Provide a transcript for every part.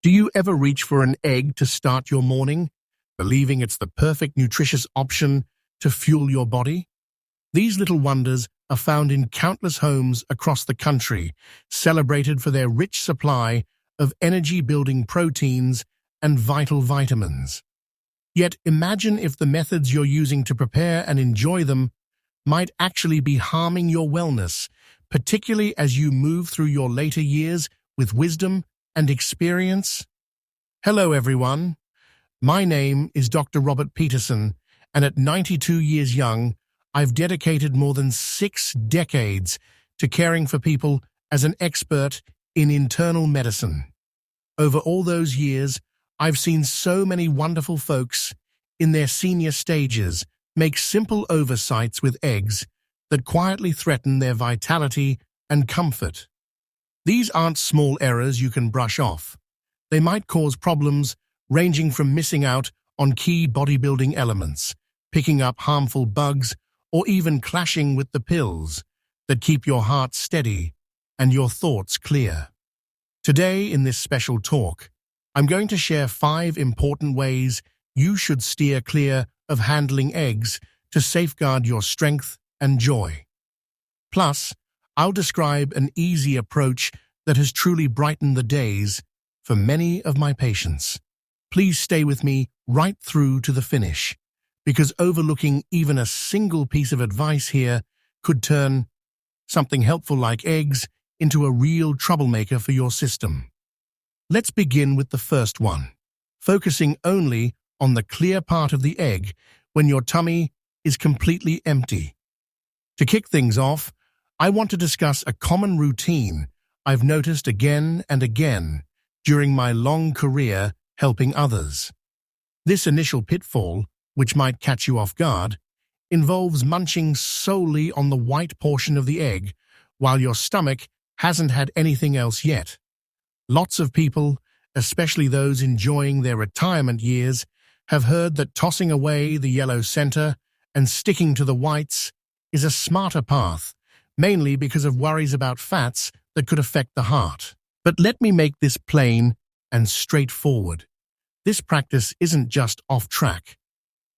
Do you ever reach for an egg to start your morning, believing it's the perfect nutritious option to fuel your body? These little wonders are found in countless homes across the country, celebrated for their rich supply of energy-building proteins and vital vitamins. Yet imagine if the methods you're using to prepare and enjoy them might actually be harming your wellness, particularly as you move through your later years with wisdom and experience. Hello everyone, my name is Dr. Robert Peterson, and at 92 years young, I've dedicated more than 6 decades to caring for people as an expert in internal medicine. Over all those years, I've seen so many wonderful folks in their senior stages make simple oversights with eggs that quietly threaten their vitality and comfort. These aren't small errors you can brush off. They might cause problems ranging from missing out on key bodybuilding elements, picking up harmful bugs, or even clashing with the pills that keep your heart steady and your thoughts clear. Today, in this special talk, I'm going to share 5 important ways you should steer clear of handling eggs to safeguard your strength and joy. Plus, I'll describe an easy approach that has truly brightened the days for many of my patients. Please stay with me right through to the finish, because overlooking even a single piece of advice here could turn something helpful like eggs into a real troublemaker for your system. Let's begin with the first one, focusing only on the clear part of the egg when your tummy is completely empty. To kick things off, I want to discuss a common routine I've noticed again and again during my long career helping others. This initial pitfall, which might catch you off guard, involves munching solely on the white portion of the egg while your stomach hasn't had anything else yet. Lots of people, especially those enjoying their retirement years, have heard that tossing away the yellow center and sticking to the whites is a smarter path, mainly because of worries about fats that could affect the heart. But let me make this plain and straightforward. This practice isn't just off track.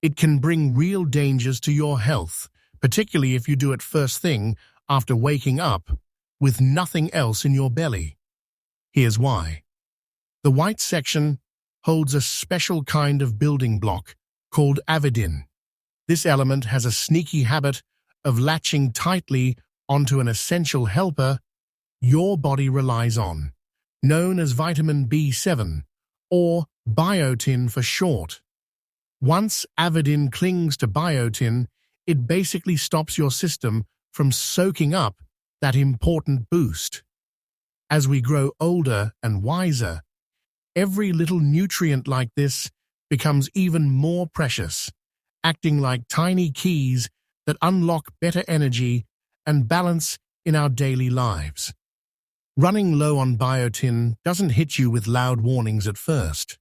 It can bring real dangers to your health, particularly if you do it first thing after waking up with nothing else in your belly. Here's why. The white section holds a special kind of building block called avidin. This element has a sneaky habit of latching tightly onto an essential helper your body relies on, known as vitamin B7, or biotin for short. Once avidin clings to biotin, it basically stops your system from soaking up that important boost. As we grow older and wiser, every little nutrient like this becomes even more precious, acting like tiny keys that unlock better energy and balance in our daily lives. Running low on biotin doesn't hit you with loud warnings at first.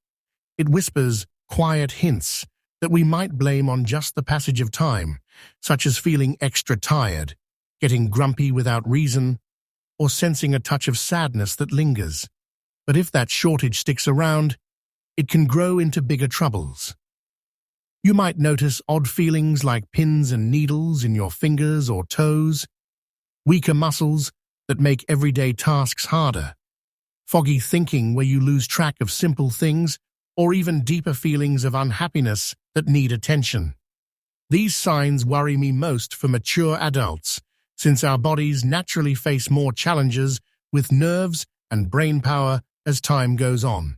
It whispers quiet hints that we might blame on just the passage of time, such as feeling extra tired, getting grumpy without reason, or sensing a touch of sadness that lingers. But if that shortage sticks around, it can grow into bigger troubles. You might notice odd feelings like pins and needles in your fingers or toes, weaker muscles that make everyday tasks harder, foggy thinking where you lose track of simple things, or even deeper feelings of unhappiness that need attention. These signs worry me most for mature adults, since our bodies naturally face more challenges with nerves and brain power as time goes on.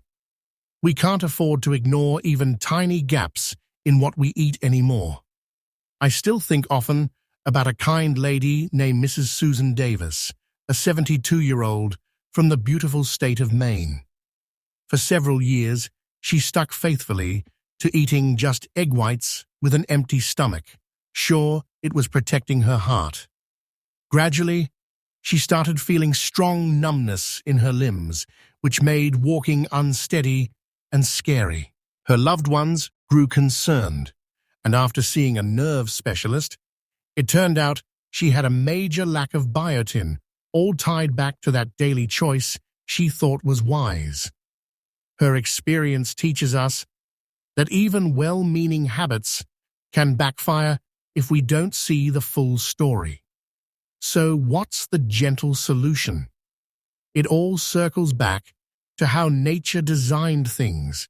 We can't afford to ignore even tiny gaps in what we eat anymore. I still think often about a kind lady named Mrs. Susan Davis, a 72-year-old from the beautiful state of Maine. For several years, she stuck faithfully to eating just egg whites with an empty stomach, sure it was protecting her heart. Gradually, she started feeling strong numbness in her limbs, which made walking unsteady and scary. Her loved ones grew concerned, and after seeing a nerve specialist, it turned out she had a major lack of biotin, all tied back to that daily choice she thought was wise. Her experience teaches us that even well-meaning habits can backfire if we don't see the full story. So what's the gentle solution? It all circles back to how nature designed things.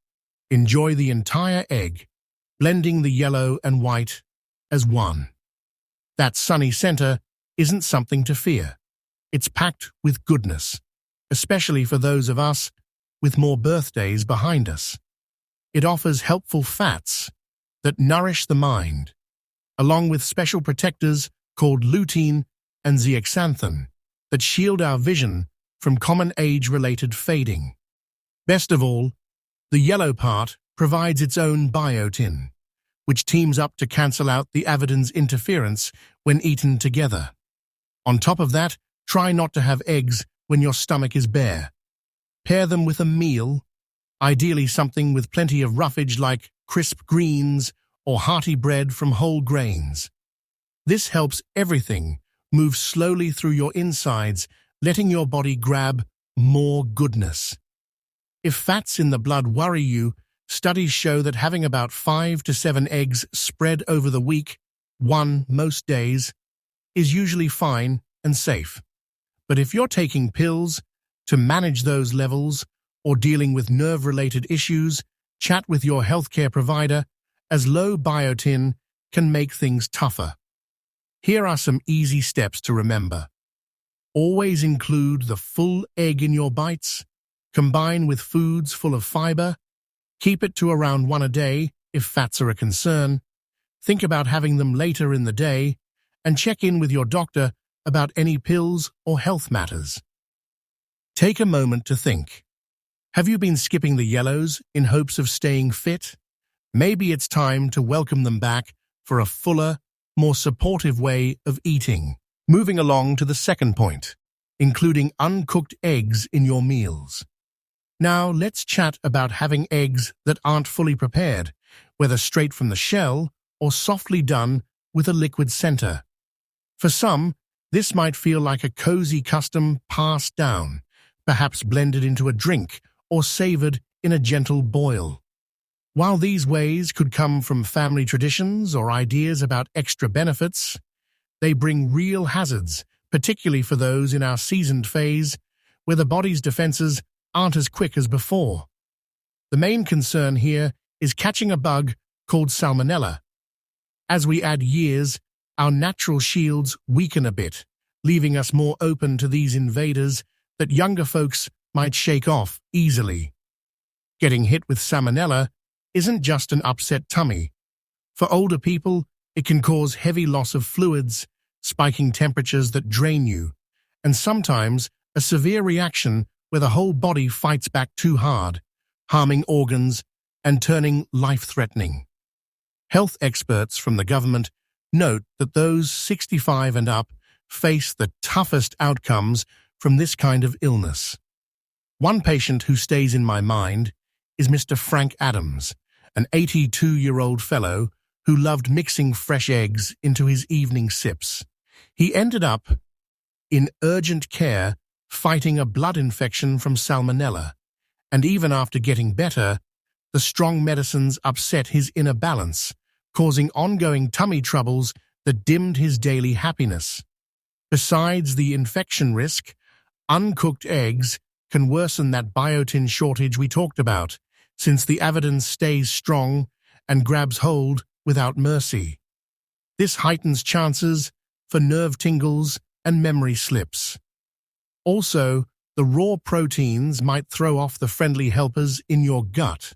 Enjoy the entire egg, blending the yellow and white as one. That sunny center isn't something to fear. It's packed with goodness, especially for those of us with more birthdays behind us. It offers helpful fats that nourish the mind, along with special protectors called lutein and zeaxanthin that shield our vision from common age-related fading. Best of all, the yellow part provides its own biotin, which teams up to cancel out the avidin's interference when eaten together. On top of that, try not to have eggs when your stomach is bare. Pair them with a meal, ideally something with plenty of roughage like crisp greens or hearty bread from whole grains. This helps everything move slowly through your insides, letting your body grab more goodness. If fats in the blood worry you, studies show that having about 5 to 7 eggs spread over the week, one most days, is usually fine and safe. But if you're taking pills to manage those levels or dealing with nerve-related issues, chat with your healthcare provider, as low biotin can make things tougher. Here are some easy steps to remember. Always include the full egg in your bites. Combine with foods full of fiber. Keep it to around 1 a day if fats are a concern. Think about having them later in the day, and check in with your doctor about any pills or health matters. Take a moment to think. Have you been skipping the yellows in hopes of staying fit? Maybe it's time to welcome them back for a fuller, more supportive way of eating. Moving along to the second point, including uncooked eggs in your meals. Now let's chat about having eggs that aren't fully prepared, whether straight from the shell or softly done with a liquid center. For some, this might feel like a cozy custom passed down, perhaps blended into a drink or savored in a gentle boil. While these ways could come from family traditions or ideas about extra benefits, they bring real hazards, particularly for those in our seasoned phase, where the body's defenses aren't as quick as before. The main concern here is catching a bug called salmonella. As we add years, our natural shields weaken a bit, leaving us more open to these invaders that younger folks might shake off easily. Getting hit with salmonella isn't just an upset tummy. For older people, it can cause heavy loss of fluids, spiking temperatures that drain you, and sometimes a severe reaction where the whole body fights back too hard, harming organs and turning life-threatening. Health experts from the government note that those 65 and up face the toughest outcomes from this kind of illness. One patient who stays in my mind is Mr. Frank Adams, an 82-year-old fellow who loved mixing fresh eggs into his evening sips. He ended up in urgent care fighting a blood infection from salmonella, and even after getting better, the strong medicines upset his inner balance, causing ongoing tummy troubles that dimmed his daily happiness. Besides the infection risk, uncooked eggs can worsen that biotin shortage we talked about, since the avidin stays strong and grabs hold without mercy. This heightens chances for nerve tingles and memory slips. Also, the raw proteins might throw off the friendly helpers in your gut,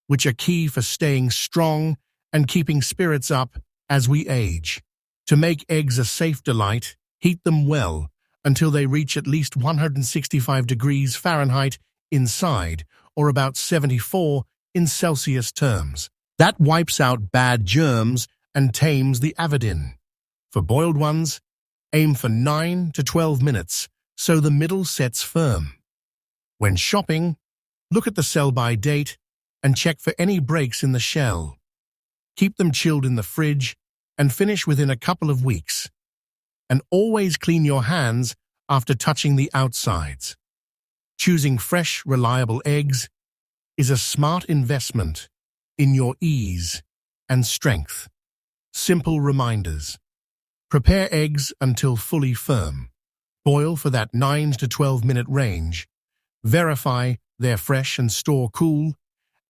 which are key for staying strong and keeping spirits up as we age. To make eggs a safe delight, heat them well until they reach at least 165 degrees Fahrenheit inside, or about 74 in Celsius terms. That wipes out bad germs and tames the avidin. For boiled ones, aim for 9 to 12 minutes so the middle sets firm. When shopping, look at the sell-by date and check for any breaks in the shell. Keep them chilled in the fridge and finish within a couple of weeks. And always clean your hands after touching the outsides. Choosing fresh, reliable eggs is a smart investment in your ease and strength. Simple reminders. Prepare eggs until fully firm. Boil for that 9 to 12-minute range. Verify they're fresh and store cool,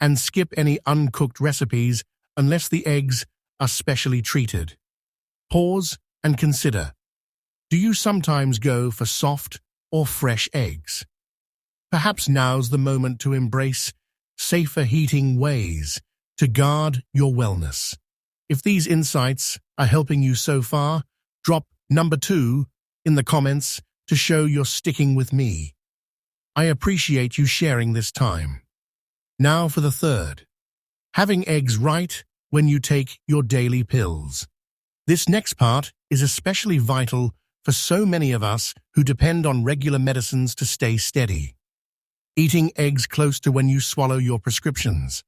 and skip any uncooked recipes unless the eggs are specially treated. Pause and consider. Do you sometimes go for soft or fresh eggs? Perhaps now's the moment to embrace safer heating ways to guard your wellness. If these insights are helping you so far, drop number 2 in the comments to show you're sticking with me. I appreciate you sharing this time. Now for the 3rd. Having eggs right when you take your daily pills. This next part is especially vital for so many of us who depend on regular medicines to stay steady. Eating eggs close to when you swallow your prescriptions.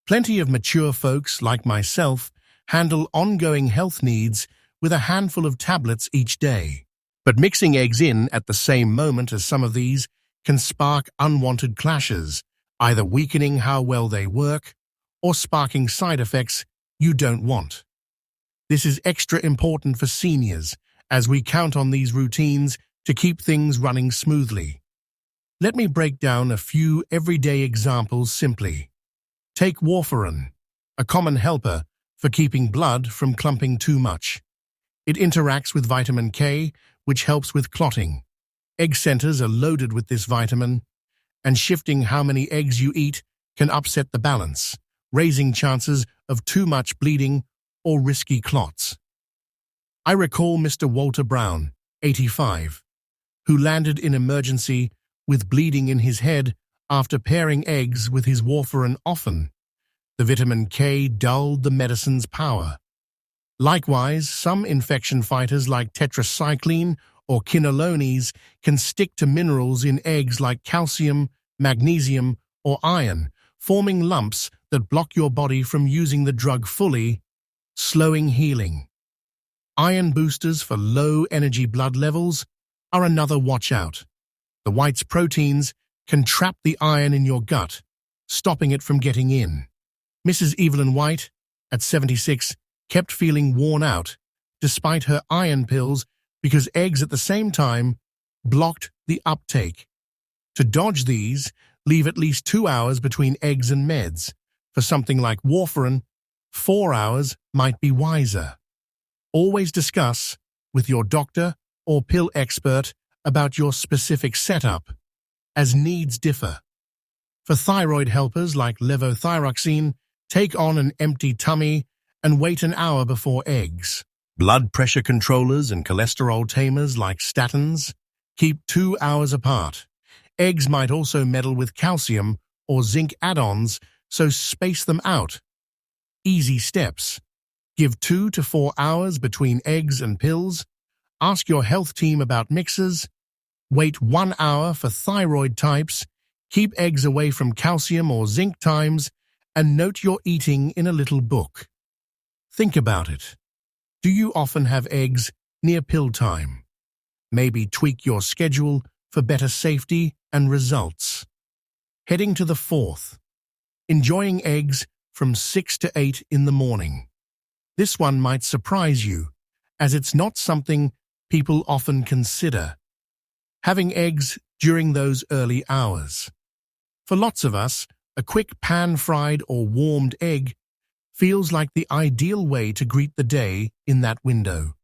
Plenty of mature folks like myself handle ongoing health needs with a handful of tablets each day. But mixing eggs in at the same moment as some of these can spark unwanted clashes, either weakening how well they work or sparking side effects you don't want. This is extra important for seniors, as we count on these routines to keep things running smoothly. Let me break down a few everyday examples simply. Take warfarin, a common helper for keeping blood from clumping too much. It interacts with vitamin K, which helps with clotting. Egg centers are loaded with this vitamin, and shifting how many eggs you eat can upset the balance, raising chances of too much bleeding or risky clots. I recall Mr. Walter Brown, 85, who landed in emergency with bleeding in his head after pairing eggs with his warfarin often. The vitamin K dulled the medicine's power. Likewise, some infection fighters like tetracycline or quinolones can stick to minerals in eggs like calcium, magnesium, or iron, forming lumps that block your body from using the drug fully, slowing healing. Iron boosters for low-energy blood levels are another watch-out. The white's proteins can trap the iron in your gut, stopping it from getting in. Mrs. Evelyn White, at 76, kept feeling worn out, despite her iron pills, because eggs at the same time blocked the uptake. To dodge these, leave at least 2 hours between eggs and meds. For something like warfarin, 4 hours might be wiser. Always discuss with your doctor or pill expert about your specific setup, as needs differ. For thyroid helpers like levothyroxine, take on an empty tummy and wait an hour before eggs. Blood pressure controllers and cholesterol tamers like statins keep 2 hours apart. Eggs might also meddle with calcium or zinc add-ons, so space them out. Easy steps. Give 2 to 4 hours between eggs and pills. Ask your health team about mixes. Wait 1 hour for thyroid types. Keep eggs away from calcium or zinc times, and note your eating in a little book. Think about it. Do you often have eggs near pill time? Maybe tweak your schedule for better safety and results. Heading to the 4th. Enjoying eggs from 6 to 8 in the morning. This one might surprise you, as it's not something people often consider. Having eggs during those early hours. For lots of us, a quick pan-fried or warmed egg feels like the ideal way to greet the day in that window.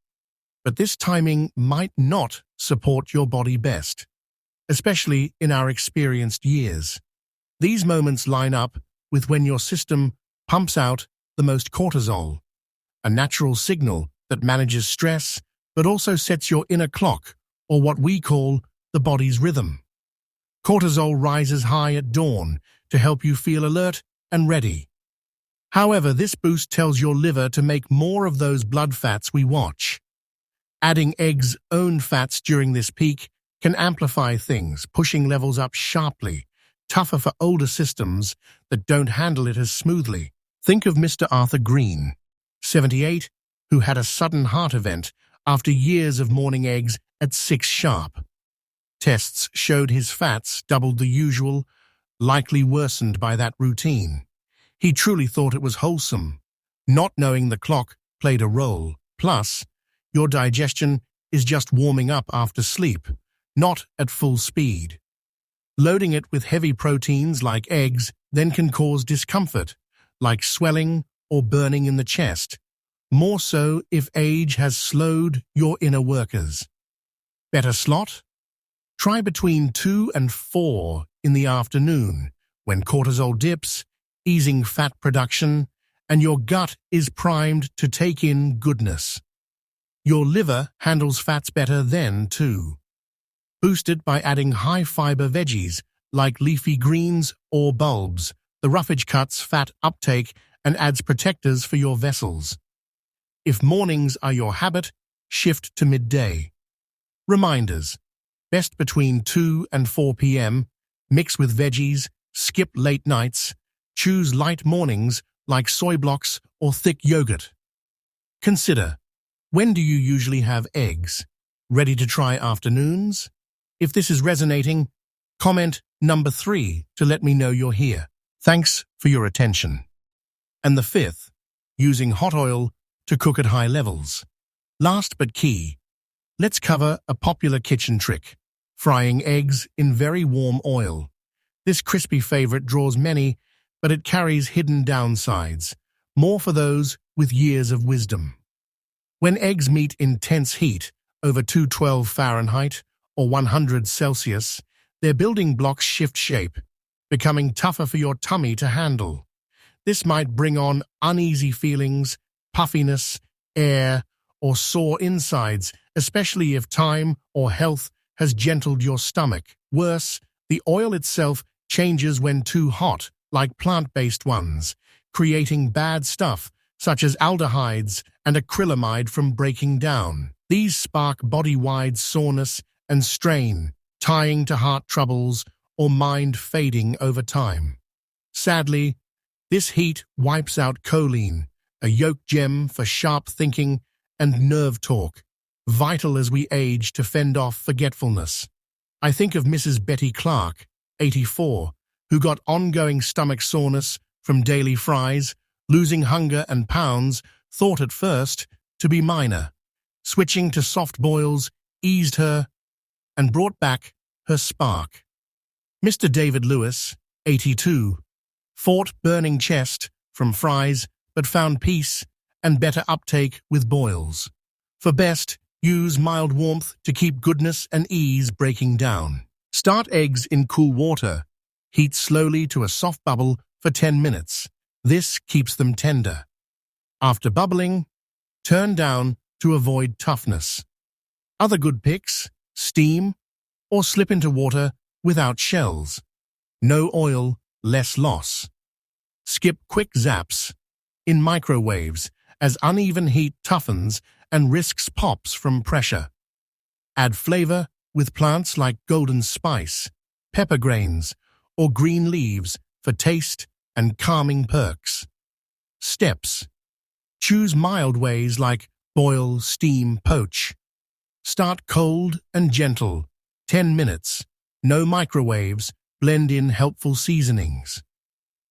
But this timing might not support your body best, especially in our experienced years. These moments line up with when your system pumps out the most cortisol, a natural signal that manages stress but also sets your inner clock, or what we call the body's rhythm. Cortisol rises high at dawn to help you feel alert and ready. However, this boost tells your liver to make more of those blood fats we watch. Adding eggs' own fats during this peak can amplify things, pushing levels up sharply, tougher for older systems that don't handle it as smoothly. Think of Mr. Arthur Green, 78, who had a sudden heart event after years of morning eggs at 6 sharp. Tests showed his fats doubled the usual, likely worsened by that routine. He truly thought it was wholesome, not knowing the clock played a role. Plus, your digestion is just warming up after sleep, not at full speed. Loading it with heavy proteins like eggs then can cause discomfort, like swelling or burning in the chest, more so if age has slowed your inner workers. Better slot? Try between 2 and 4 in the afternoon, when cortisol dips, easing fat production, and your gut is primed to take in goodness. Your liver handles fats better then, too. Boost it by adding high-fiber veggies like leafy greens or bulbs. The roughage cuts fat uptake and adds protectors for your vessels. If mornings are your habit, shift to midday. Reminders: best between 2 and 4 p.m., mix with veggies, skip late nights, choose light mornings like soy blocks or thick yogurt. Consider, when do you usually have eggs? Ready to try afternoons? If this is resonating, comment number 3 to let me know you're here. Thanks for your attention. And the 5th, using hot oil to cook at high levels. Last but key, let's cover a popular kitchen trick: frying eggs in very warm oil. This crispy favorite draws many, but it carries hidden downsides, more for those with years of wisdom. When eggs meet intense heat, over 212 Fahrenheit or 100 Celsius, their building blocks shift shape, becoming tougher for your tummy to handle. This might bring on uneasy feelings, puffiness, air, or sore insides, especially if time or health has gentled your stomach. Worse, the oil itself changes when too hot, like plant-based ones, creating bad stuff such as aldehydes and acrylamide from breaking down. These spark body-wide soreness and strain, tying to heart troubles or mind fading over time. Sadly, this heat wipes out choline, a yolk gem for sharp thinking and nerve talk, vital as we age to fend off forgetfulness. I think of Mrs. Betty Clark, 84, who got ongoing stomach soreness from daily fries. Losing hunger and pounds, thought at first to be minor. Switching to soft boils eased her and brought back her spark. Mr. David Lewis, 82, fought burning chest from fries but found peace and better uptake with boils. For best, use mild warmth to keep goodness and ease breaking down. Start eggs in cool water. Heat slowly to a soft bubble for 10 minutes. This keeps them tender. After bubbling, turn down to avoid toughness. Other good picks: steam or slip into water without shells. No oil, less loss. Skip quick zaps in microwaves as uneven heat toughens and risks pops from pressure. Add flavor with plants like golden spice, pepper grains, or green leaves for taste and calming perks. Steps: choose mild ways like boil, steam, poach. Start cold and gentle, 10 minutes, no microwaves, blend in helpful seasonings.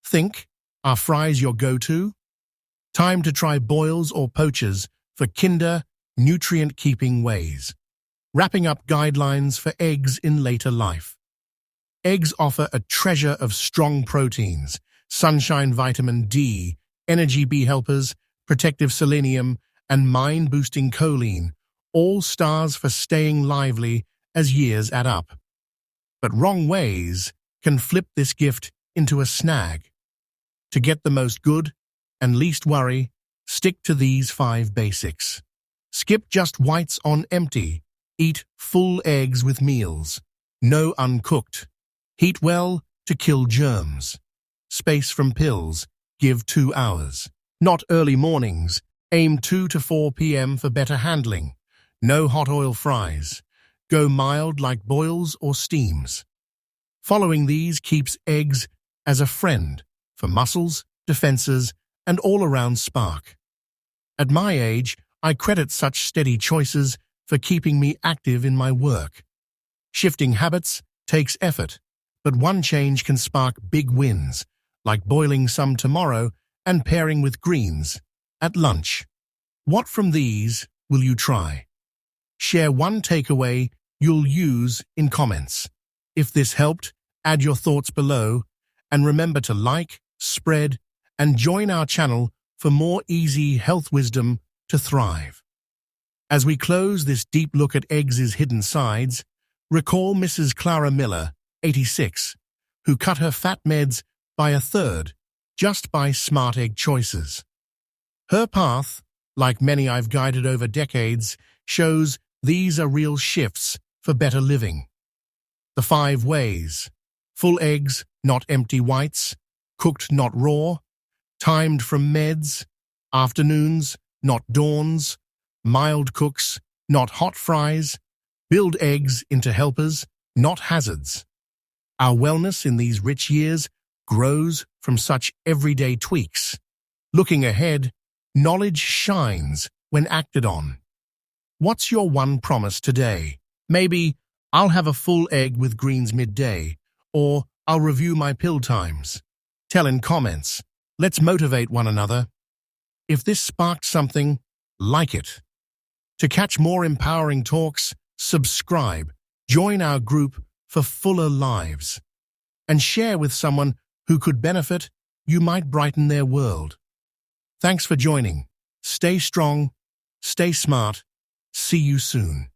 Think, are fries your go-to? Time to try boils or poaches for kinder, nutrient-keeping ways. Wrapping up guidelines for eggs in later life. Eggs offer a treasure of strong proteins, sunshine vitamin D, energy B helpers, protective selenium, and mind-boosting choline, all stars for staying lively as years add up. But wrong ways can flip this gift into a snag. To get the most good and least worry, stick to these 5 basics. Skip just whites on empty. Eat full eggs with meals. No uncooked. Heat well to kill germs. Space from pills. Give 2 hours. Not early mornings. Aim 2 to 4 p.m. for better handling. No hot oil fries. Go mild like boils or steams. Following these keeps eggs as a friend for muscles, defenses, and all-around spark. At my age, I credit such steady choices for keeping me active in my work. Shifting habits takes effort, but one change can spark big wins, like boiling some tomorrow and pairing with greens at lunch. What from these will you try? Share one takeaway you'll use in comments. If this helped, add your thoughts below, and remember to like, spread, and join our channel for more easy health wisdom to thrive. As we close this deep look at eggs' hidden sides, recall Mrs. Clara Miller, 86, who cut her fat meds by a third just by smart egg choices. Her path, like many I've guided over decades, shows these are real shifts for better living. The 5 ways: full eggs, not empty whites; cooked, not raw; timed from meds; afternoons, not dawns; mild cooks, not hot fries; build eggs into helpers, not hazards. Our wellness in these rich years grows from such everyday tweaks. Looking ahead, knowledge shines when acted on. What's your one promise today? Maybe, I'll have a full egg with greens midday, or I'll review my pill times. Tell in comments. Let's motivate one another. If this sparked something, like it. To catch more empowering talks, subscribe, join our group for fuller lives, and share with someone who could benefit. You might brighten their world. Thanks for joining. Stay strong, stay smart. See you soon.